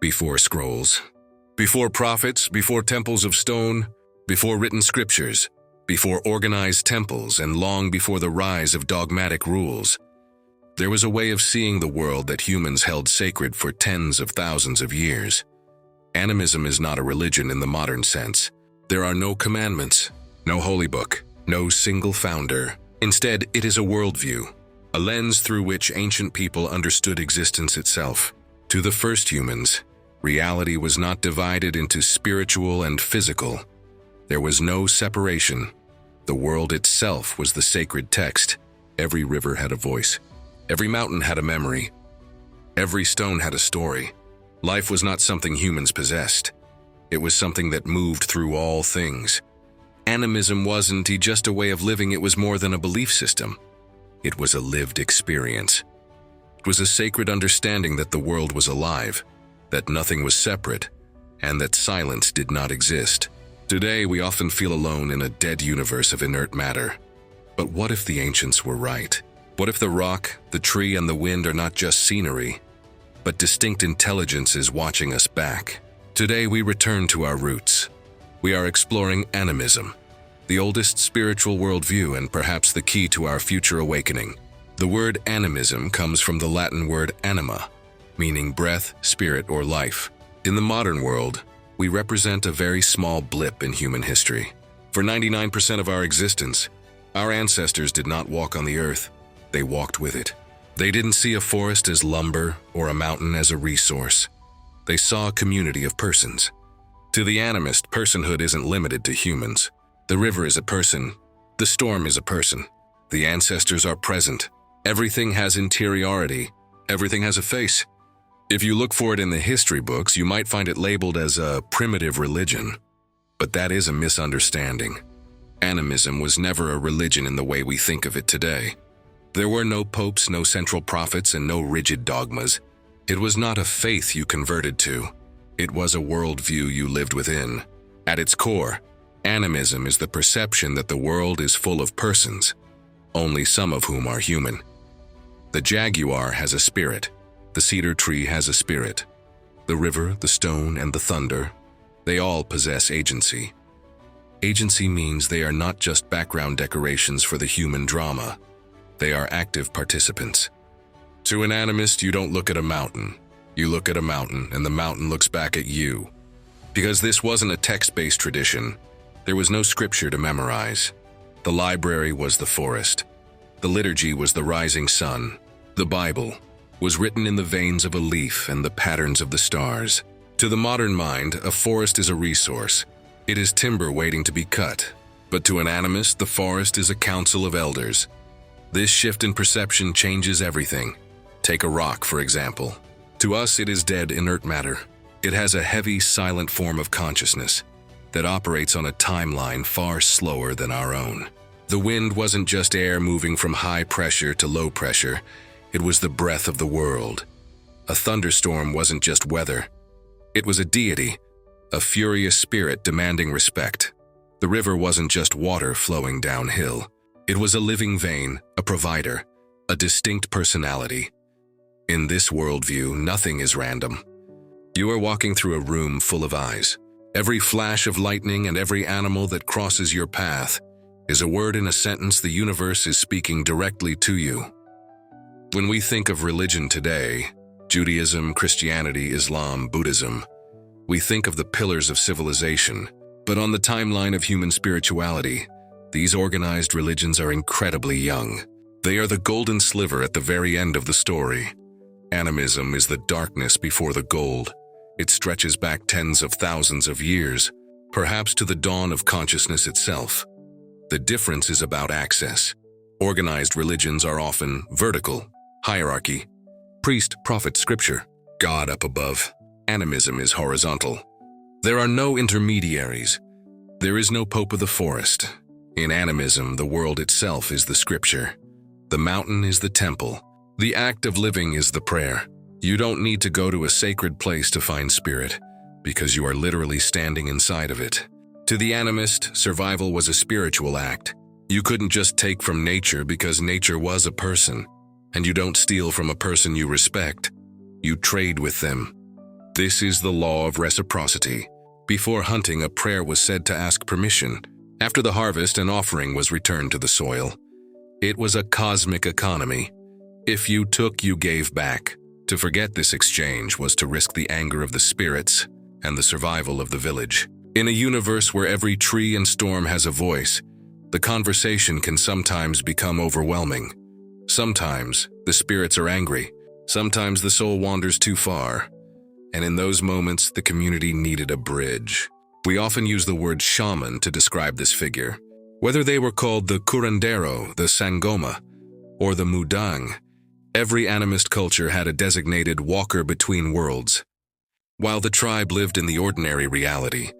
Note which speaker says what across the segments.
Speaker 1: before scrolls, before prophets, before temples of stone, before written scriptures, before organized temples, and long before the rise of dogmatic rules. There was a way of seeing the world that humans held sacred for tens of thousands of years. Animism is not a religion in the modern sense. There are no commandments, no holy book, no single founder. Instead, it is a worldview, a lens through which ancient people understood existence itself. To the first humans, reality was not divided into spiritual and physical. There was no separation. The world itself was the sacred text. Every river had a voice. Every mountain had a memory. Every stone had a story. Life was not something humans possessed. It was something that moved through all things. Animism wasn't just a way of living, it was more than a belief system. It was a lived experience. It was a sacred understanding that the world was alive, that nothing was separate, and that silence did not exist. Today, we often feel alone in a dead universe of inert matter. But what if the ancients were right? What if the rock, the tree, and the wind are not just scenery, but distinct intelligences watching us back? Today, we return to our roots. We are exploring animism, the oldest spiritual worldview and perhaps the key to our future awakening. The word animism comes from the Latin word anima, meaning breath, spirit, or life. In the modern world, we represent a very small blip in human history. For 99% of our existence, our ancestors did not walk on the earth, they walked with it. They didn't see a forest as lumber or a mountain as a resource. They saw a community of persons. To the animist, personhood isn't limited to humans. The river is a person. The storm is a person. The ancestors are present. Everything has interiority. Everything has a face. If you look for it in the history books, you might find it labeled as a primitive religion. But that is a misunderstanding. Animism was never a religion in the way we think of it today. There were no popes, no central prophets, and no rigid dogmas. It was not a faith you converted to. It was a worldview you lived within. At its core, animism is the perception that the world is full of persons, only some of whom are human. The jaguar has a spirit. The cedar tree has a spirit. The river, the stone, and the thunder, they all possess agency. Agency means they are not just background decorations for the human drama. They are active participants. To an animist, you don't look at a mountain. You look at a mountain, and the mountain looks back at you. Because this wasn't a text-based tradition, there was no scripture to memorize. The library was the forest. The liturgy was the rising sun. The Bible was written in the veins of a leaf and the patterns of the stars. To the modern mind, a forest is a resource. It is timber waiting to be cut. But to an animist, the forest is a council of elders. This shift in perception changes everything. Take a rock, for example. To us, it is dead, inert matter. It has a heavy, silent form of consciousness that operates on a timeline far slower than our own. The wind wasn't just air moving from high pressure to low pressure. It was the breath of the world. A thunderstorm wasn't just weather. It was a deity, a furious spirit demanding respect. The river wasn't just water flowing downhill. It was a living vein, a provider, a distinct personality. In this worldview, nothing is random. You are walking through a room full of eyes. Every flash of lightning and every animal that crosses your path is a word in a sentence the universe is speaking directly to you. When we think of religion today, Judaism, Christianity, Islam, Buddhism, we think of the pillars of civilization. But on the timeline of human spirituality, these organized religions are incredibly young. They are the golden sliver at the very end of the story. Animism is the darkness before the gold. It stretches back tens of thousands of years, perhaps to the dawn of consciousness itself. The difference is about access. Organized religions are often vertical, hierarchy, priest, prophet, scripture, God up above. Animism is horizontal. There are no intermediaries. There is no pope of the forest. In animism, the world itself is the scripture. The mountain is the temple. The act of living is the prayer. You don't need to go to a sacred place to find spirit, because you are literally standing inside of it. To the animist, survival was a spiritual act. You couldn't just take from nature because nature was a person. And you don't steal from a person you respect. You trade with them. This is the law of reciprocity. Before hunting, a prayer was said to ask permission. After the harvest, an offering was returned to the soil. It was a cosmic economy. If you took, you gave back. To forget this exchange was to risk the anger of the spirits and the survival of the village. In a universe where every tree and storm has a voice, the conversation can sometimes become overwhelming. Sometimes the spirits are angry. Sometimes the soul wanders too far. And in those moments, the community needed a bridge. We often use the word shaman to describe this figure. Whether they were called the curandero, the sangoma, or the mudang, every animist culture had a designated walker between worlds. While the tribe lived in the ordinary reality,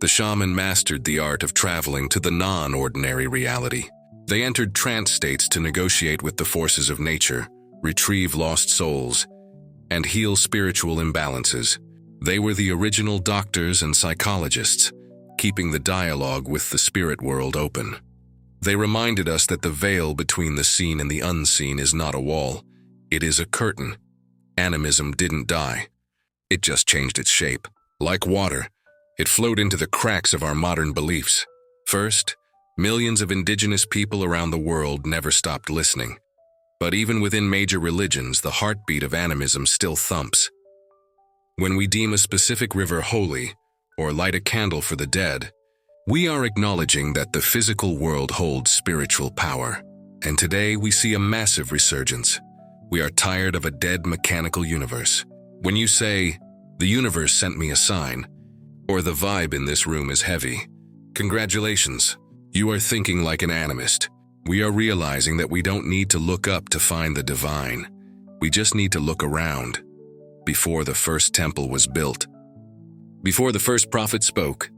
Speaker 1: the shaman mastered the art of traveling to the non-ordinary reality. They entered trance states to negotiate with the forces of nature, retrieve lost souls, and heal spiritual imbalances. They were the original doctors and psychologists, keeping the dialogue with the spirit world open. They reminded us that the veil between the seen and the unseen is not a wall. It is a curtain. Animism didn't die. It just changed its shape. Like water, it flowed into the cracks of our modern beliefs. First, millions of indigenous people around the world never stopped listening. But even within major religions, the heartbeat of animism still thumps. When we deem a specific river holy, or light a candle for the dead, we are acknowledging that the physical world holds spiritual power. And today we see a massive resurgence. We are tired of a dead mechanical universe. When you say, "The universe sent me a sign," or "The vibe in this room is heavy," congratulations, you are thinking like an animist. We are realizing that we don't need to look up to find the divine. We just need to look around. Before the first temple was built, before the first prophet spoke,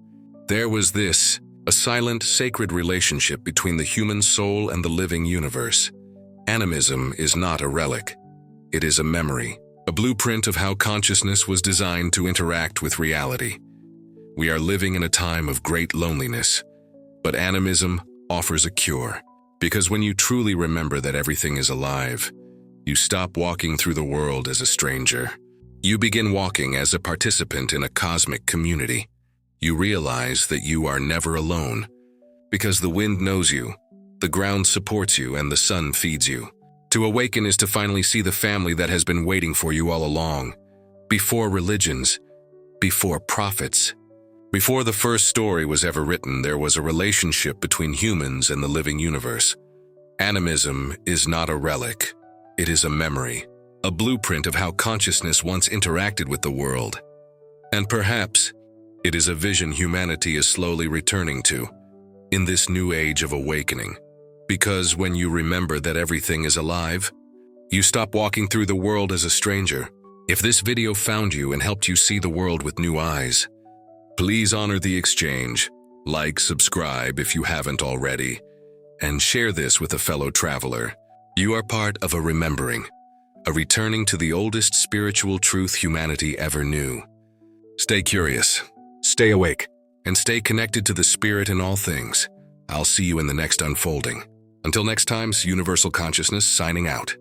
Speaker 1: there was this, a silent, sacred relationship between the human soul and the living universe. Animism is not a relic. It is a memory, a blueprint of how consciousness was designed to interact with reality. We are living in a time of great loneliness, but animism offers a cure. Because when you truly remember that everything is alive, you stop walking through the world as a stranger. You begin walking as a participant in a cosmic community. You realize that you are never alone, because the wind knows you, the ground supports you, and the sun feeds you. To awaken is to finally see the family that has been waiting for you all along. Before religions, before prophets, before the first story was ever written, there was a relationship between humans and the living universe. Animism is not a relic. It is a memory, a blueprint of how consciousness once interacted with the world. And perhaps it is a vision humanity is slowly returning to in this new age of awakening. Because when you remember that everything is alive, you stop walking through the world as a stranger. If this video found you and helped you see the world with new eyes, please honor the exchange, like, subscribe if you haven't already, and share this with a fellow traveler. You are part of a remembering, a returning to the oldest spiritual truth humanity ever knew. Stay curious, stay awake, and stay connected to the spirit in all things. I'll see you in the next unfolding. Until next time, Universal Consciousness signing out.